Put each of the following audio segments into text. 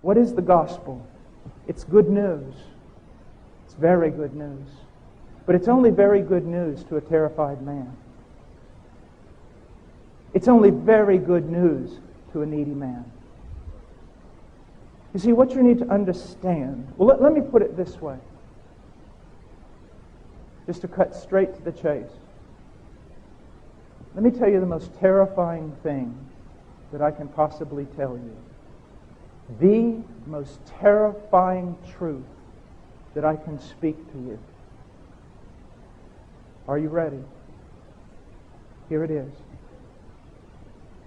What is the gospel? It's good news. It's very good news. But it's only very good news to a terrified man. It's only very good news to a needy man. You see, what you need to understand... Well, let me put it this way. Just to cut straight to the chase. Let me tell you the most terrifying thing that I can possibly tell you. The most terrifying truth that I can speak to you. Are you ready? Here it is.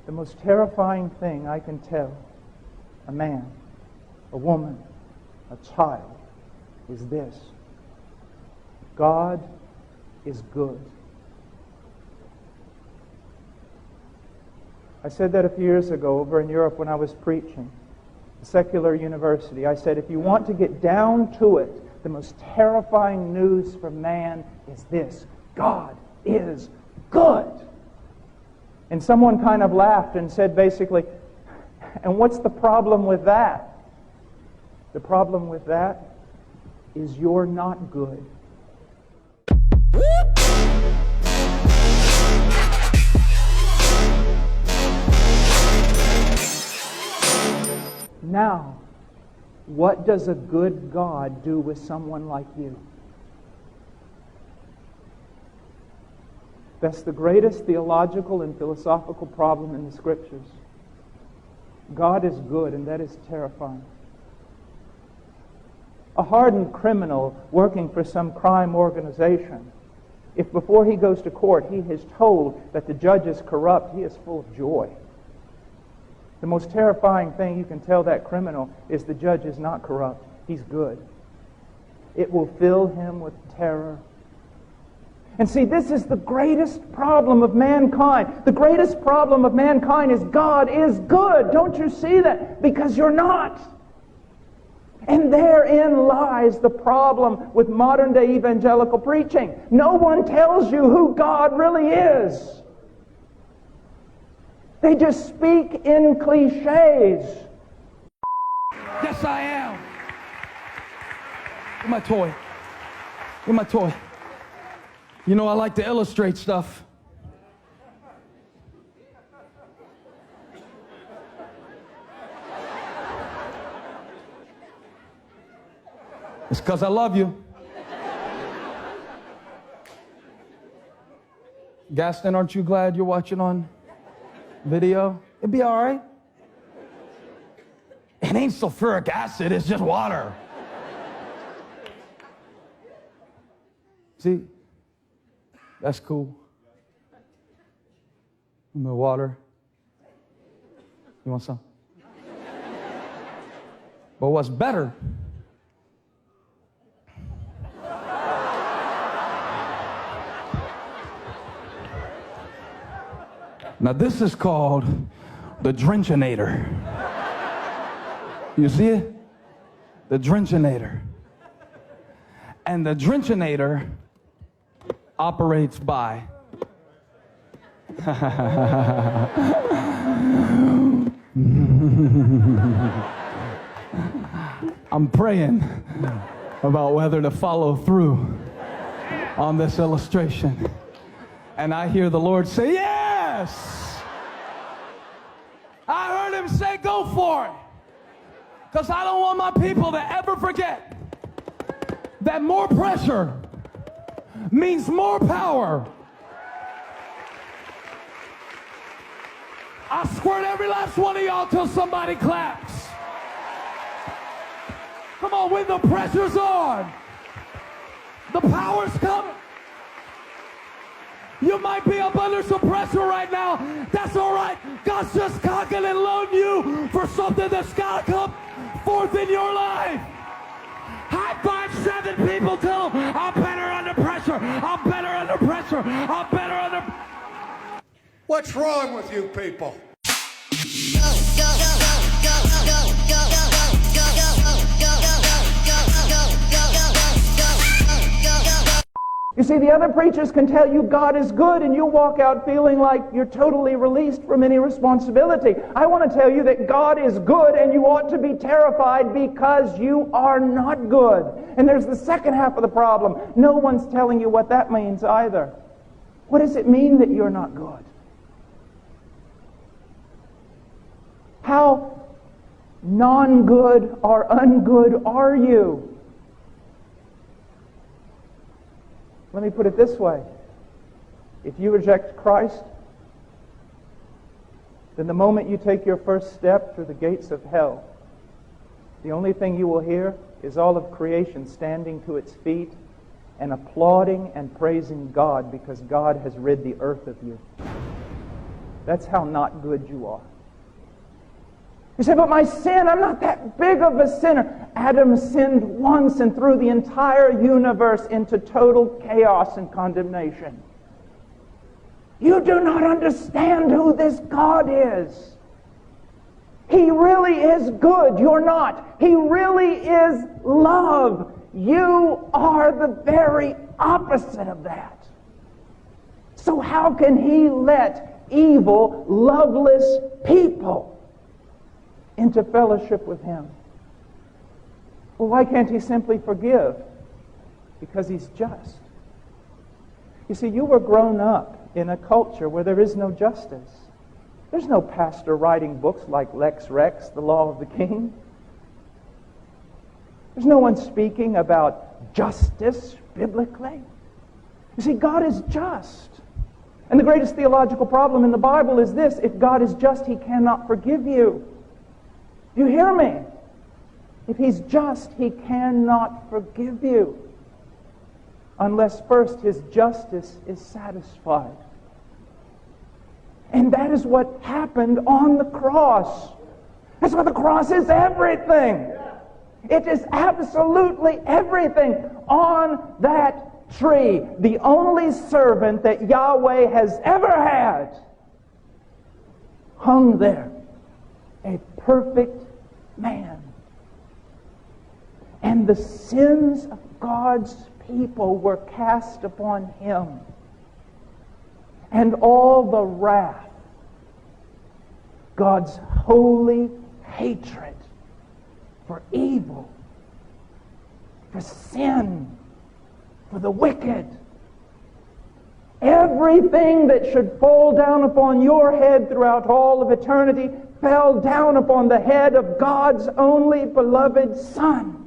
The most terrifying thing I can tell a man, a woman, a child is this. God is good. I said that a few years ago over in Europe when I was preaching. A secular university. I said, if you want to get down to it, the most terrifying news for man is this. God is good. And someone kind of laughed and said basically, and what's the problem with that? The problem with that is you're not good. Now, what does a good God do with someone like you? That's the greatest theological and philosophical problem in the Scriptures. God is good, and that is terrifying. A hardened criminal working for some crime organization, if before he goes to court he is told that the judge is corrupt, he is full of joy. The most terrifying thing you can tell that criminal is the judge is not corrupt. He's good. It will fill him with terror. And see, this is the greatest problem of mankind. The greatest problem of mankind is God is good. Don't you see that? Because you're not. And therein lies the problem with modern day evangelical preaching. No one tells you who God really is. They just speak in cliches. Yes, I am. Where's my toy? Where's my toy? You know I like to illustrate stuff. It's because I love you. Gaston, aren't you glad you're watching on video? It'd be all right. It ain't sulfuric acid, it's just water. See? That's cool. The water. You want some? But what's better? Now this is called the Drenchinator. You see it? The Drenchinator. And the Drenchinator operates by I'm praying about whether to follow through on this illustration. And I hear the Lord say, yes! I heard him say, go for it. Because I don't want my people to ever forget that more pressure means more power. I squirt every last one of y'all till somebody claps. Come on, when the pressure's on, the power's coming. You might be up under some pressure right now. That's all right. God's just cocking and loading you for something that's got to come forth in your life. High five 7 people. Tell them, I'm better under pressure. I'm better under pressure. I'm better under... What's wrong with you people? You see, the other preachers can tell you God is good, and you walk out feeling like you're totally released from any responsibility. I want to tell you that God is good, and you ought to be terrified because you are not good. And there's the second half of the problem. No one's telling you what that means either. What does it mean that you're not good? How non-good or ungood are you? Let me put it this way. If you reject Christ, then the moment you take your first step through the gates of hell, the only thing you will hear is all of creation standing to its feet and applauding and praising God because God has rid the earth of you. That's how not good you are. You say, but my sin, I'm not that big of a sinner. Adam sinned once and threw the entire universe into total chaos and condemnation. You do not understand who this God is. He really is good. You're not. He really is love. You are the very opposite of that. So how can He let evil, loveless people into fellowship with Him? Well, why can't He simply forgive? Because He's just. You see, you were grown up in a culture where there is no justice. There's no pastor writing books like Lex Rex, the law of the king. There's no one speaking about justice biblically. You see, God is just. And the greatest theological problem in the Bible is this: if God is just, He cannot forgive you. You hear me? If He's just, He cannot forgive you unless first His justice is satisfied. And that is what happened on the cross. That's why the cross is everything. It is absolutely everything. On that tree, the only servant that Yahweh has ever had hung there, a perfect man. And the sins of God's people were cast upon Him. And all the wrath, God's holy hatred for evil, for sin, for the wicked, everything that should fall down upon your head throughout all of eternity fell down upon the head of God's only beloved Son.